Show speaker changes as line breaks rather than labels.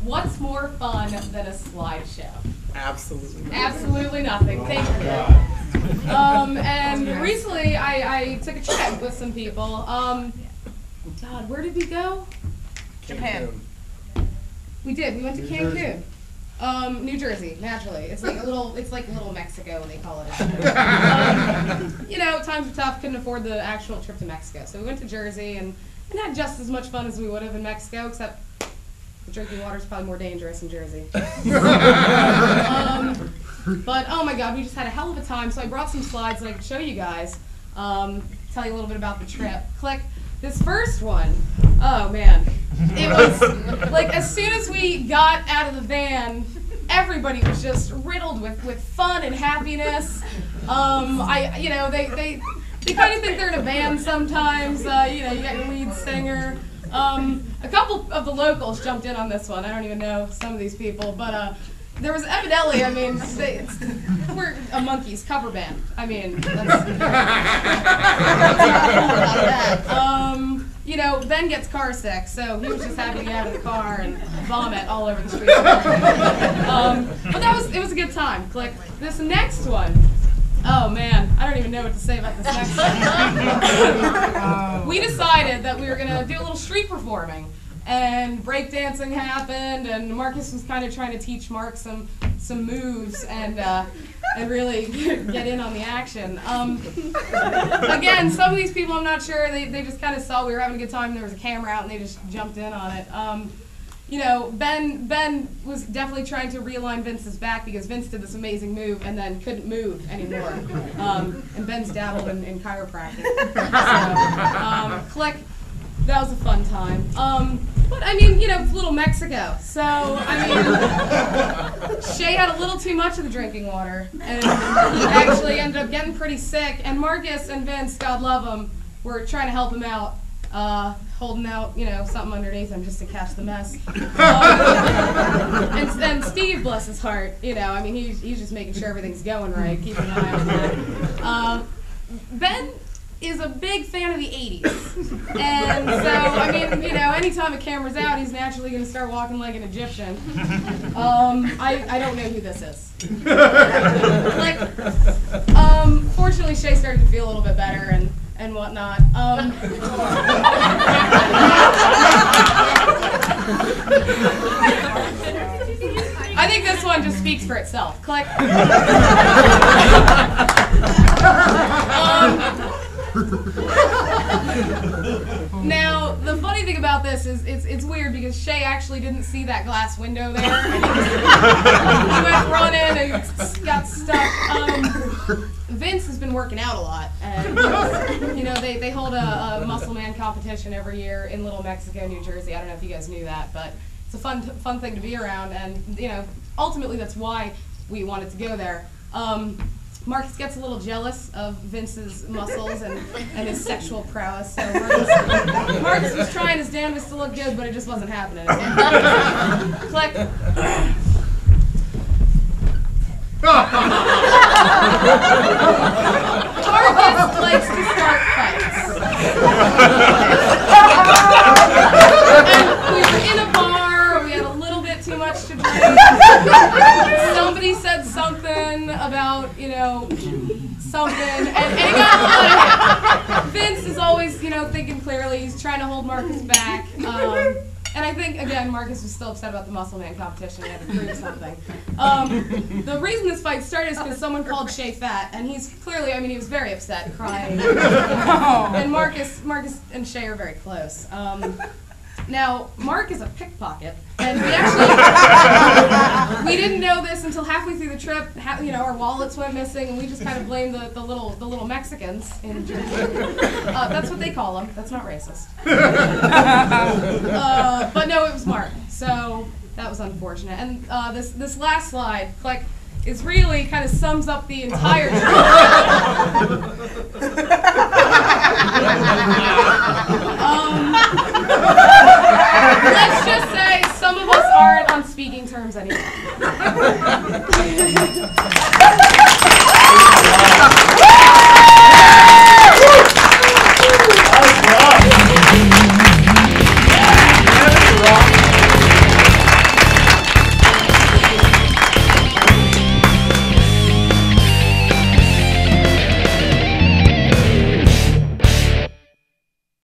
What's more fun than a slideshow?
Absolutely.
Absolutely nothing. Thank you. And recently I took a trip with some people. God, where did we go?
Japan.
We did. We went to Cancun. New Jersey, naturally. It's like little Mexico, they call it. You know, times were tough, couldn't afford the actual trip to Mexico. So we went to Jersey and had just as much fun as we would have in Mexico, except the drinking water is probably more dangerous in Jersey. But oh my God, we just had a hell of a time. So I brought some slides that I could show you guys, tell you a little bit about the trip. Click. This first one, oh man, it was like as soon as we got out of the van, everybody was just riddled with fun and happiness. They kind of think they're in a band sometimes. You know, you got your lead singer. A couple of the locals jumped in on this one. I don't even know some of these people, but there was evidently, I mean, we're a Monkees cover band. I mean, that's not cool about that. You know, Ben gets car sick, so he was just happy to get out of the car and vomit all over the street. But it was a good time. Click. This next one. Oh man, I don't even know what to say about this next one. We decided that we were going to do a little street performing. And breakdancing happened, and Marcus was kind of trying to teach Mark some moves and really get in on the action. Again, some of these people, I'm not sure, they just kind of saw we were having a good time, there was a camera out, and they just jumped in on it. You know, Ben was definitely trying to realign Vince's back because Vince did this amazing move and then couldn't move anymore. And Ben's dabbled in chiropractic. So, click. That was a fun time. But I mean, you know, it's little Mexico. So, I mean, Shay had a little too much of the drinking water. And he actually ended up getting pretty sick. And Marcus and Vince, God love them, were trying to help him out. Holding out, you know, something underneath him just to catch the mess. And Steve, bless his heart, you know, I mean, he's just making sure everything's going right, keeping an eye on that. Ben is a big fan of the 80s. And so, I mean, you know, anytime a camera's out, he's naturally going to start walking like an Egyptian. I don't know who this is. Like, fortunately, Shay started to feel a little bit better and whatnot. I think this one just speaks for itself. Click. Now, the funny thing about this is it's weird because Shay actually didn't see that glass window there. And he went running and got stuck. Vince has been working out a lot, and you know they hold a muscle man competition every year in Little Mexico, New Jersey. I don't know if you guys knew that, but it's a fun thing to be around, and you know ultimately that's why we wanted to go there. Marcus gets a little jealous of Vince's muscles and his sexual prowess, so Marcus was trying his damnedest to look good, but it just wasn't happening. Click. Marcus likes to start fights. And we were in a bar, we had a little bit too much to drink. Somebody said something about, you know, something, and it got hot. Vince is always, you know, thinking clearly. He's trying to hold Marcus back. And I think, again, Marcus was still upset about the Muscle Man competition. He had to prove something. The reason this fight started is because someone called Shay fat, and he's clearly, I mean, he was very upset, crying. And Marcus and Shay are very close. Now, Mark is a pickpocket, and we didn't know this until halfway through the trip. You know, our wallets went missing, and we just kind of blamed the little Mexicans in Jersey. That's what they call them. That's not racist. But no, it was Mark. So that was unfortunate. And this last slide, like, is really kind of sums up the entire trip. Let's just say some of us aren't on speaking terms anymore.